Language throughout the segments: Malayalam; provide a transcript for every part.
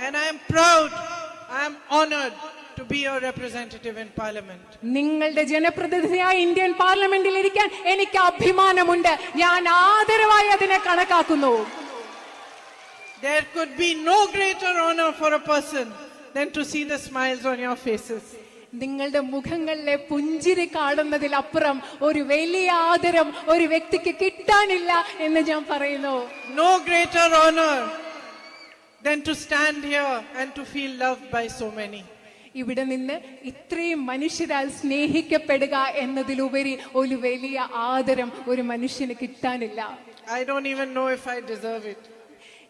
And I am proud, I am honored to be your representative in parliament. നിങ്ങളുടെ ജനപ്രതിനിധിയായി ഇന്ത്യൻ പാർലമെന്റിൽ ഇരിക്കാൻ എനിക്ക് അഭിമാനമുണ്ട്. ഞാൻ ആദരവായി അതിനെ കണക്കാക്കുന്നു. There could be no greater honor for a person than to see the smiles on your faces. നിങ്ങളുടെ മുഖങ്ങളിലെ പുഞ്ചിരി കാണുന്നതിലപ്പുറം ഒരു വലിയ ആദരം ഒരു വ്യക്തിക്ക് കിട്ടാനില്ല എന്ന് ഞാൻ പറയുന്നു. No greater honor than to stand here and to feel loved by so many. ഇവിടെ നിന്ന് ഇത്രയും മനുഷ്യരാൽ സ്നേഹിക്കപ്പെടുക എന്നതിലുപരി ഒരു വലിയ ആദരം ഒരു മനുഷ്യന് കിട്ടാനില്ല. I don't even know if I deserve it.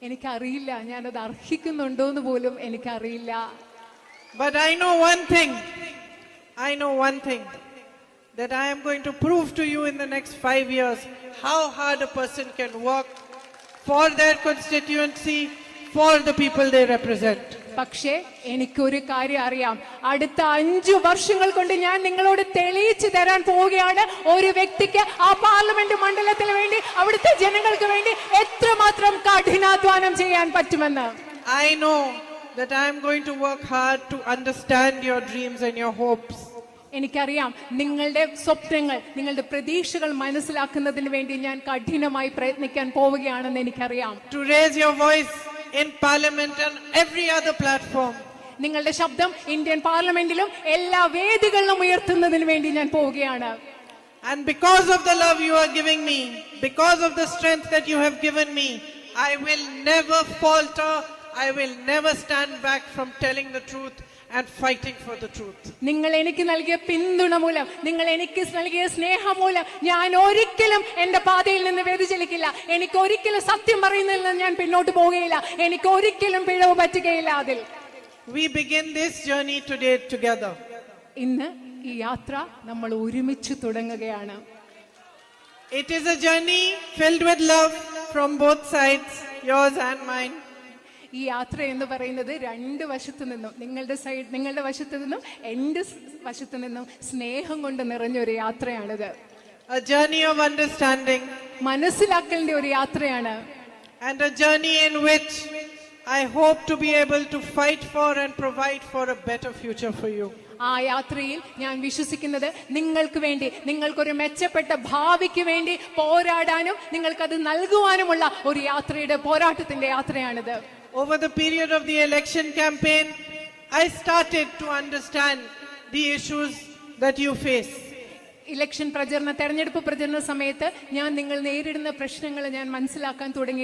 എനിക്കറിയില്ല ഞാനത് അർഹിക്കുന്നുണ്ടോന്ന് പോലും എനിക്കറിയില്ല. But I know one thing, that I am going to prove to you in the next 5 years how hard a person can work for their constituency, for the people they represent. പക്ഷേ എനിക്കൊരു കാര്യം അറിയാം, അടുത്ത 5 വർഷങ്ങൾ കൊണ്ട് ഞാൻ നിങ്ങളോട് തെളിയിച്ചു തരാൻ പോവുകയാണ് ഒരു വ്യക്തിക്ക് ആ പാർലമെന്റ് മണ്ഡലത്തിന് വേണ്ടി അവിടുത്തെ ജനങ്ങൾക്ക് വേണ്ടി എത്രമാത്രം കഠിനാധ്വാനം ചെയ്യാൻ പറ്റുമെന്ന്. I know that I am going to work hard to understand your dreams and your hopes. എനിക്കറിയാം നിങ്ങളുടെ സ്വപ്നങ്ങൾ നിങ്ങളുടെ പ്രതീക്ഷകൾ മനസ്സിലാക്കുന്നതിന് വേണ്ടി ഞാൻ കഠിനമായി പ്രയത്നിക്കാൻ പോവുകയാണെന്ന് എനിക്കറിയാം. To raise your voice in parliament and every other platform. നിങ്ങളുടെ ശബ്ദം ഇന്ത്യൻ പാർലമെന്റിലും എല്ലാ വേദികളിലും ഉയർത്തുന്നതിന് വേണ്ടി ഞാൻ പോവുകയാണ്. And because of the love you are giving me, because of the strength that you have given me, I will never falter. I will never stand back from telling the truth and fighting for the truth. നിങ്ങൾ എനിക്ക് നൽകിയ പിന്തുണ മൂലം, നിങ്ങൾ എനിക്ക് നൽകിയ സ്നേഹം മൂലം ഞാൻ ഒരിക്കലും എന്റെ പാതയിൽ നിന്ന് വ്യതിചലിക്കില്ല. എനിക്ക് ഒരിക്കലും സത്യം പറയുന്നതിൽ നിന്ന് ഞാൻ പിന്നോട്ട് പോവുകയില്ല. എനിക്ക് ഒരിക്കലും പിഴവ് പറ്റുകയില്ല. അതിൽ We begin this journey today together. ഇന്ന് ഈ യാത്ര നമ്മൾ ഒരുമിച്ച് തുടങ്ങുകയാണ്. It is a journey filled with love from both sides, yours and mine. ഈ യാത്ര എന്ന് പറയുന്നത് രണ്ട് വശത്തു നിന്നും, നിങ്ങളുടെ വശത്തു നിന്നും എന്റെ വശത്തു നിന്നും സ്നേഹം കൊണ്ട് നിറഞ്ഞൊരു യാത്രയാണിത്. A journey of understanding. മനസ്സിലാക്കലിന്റെ ഒരു യാത്രയാണ്. And a journey in which I hope to be able to fight for and provide for a better future for you. ആ യാത്രയിൽ ഞാൻ വിശ്വസിക്കുന്നത് നിങ്ങൾക്ക് വേണ്ടി, നിങ്ങൾക്കൊരു മെച്ചപ്പെട്ട ഭാവിക്ക് വേണ്ടി പോരാടാനും നിങ്ങൾക്കത് നൽകുവാനുമുള്ള ഒരു യാത്രയുടെ പോരാട്ടത്തിന്റെ യാത്രയാണിത്. Over the period of the election campaign, I started to understand the issues that you face. തെരഞ്ഞെടുപ്പ് പ്രചരണ സമയത്ത് ഞാൻ നിങ്ങൾ നേരിടുന്ന പ്രശ്നങ്ങൾ ഞാൻ മനസ്സിലാക്കാൻ തുടങ്ങി.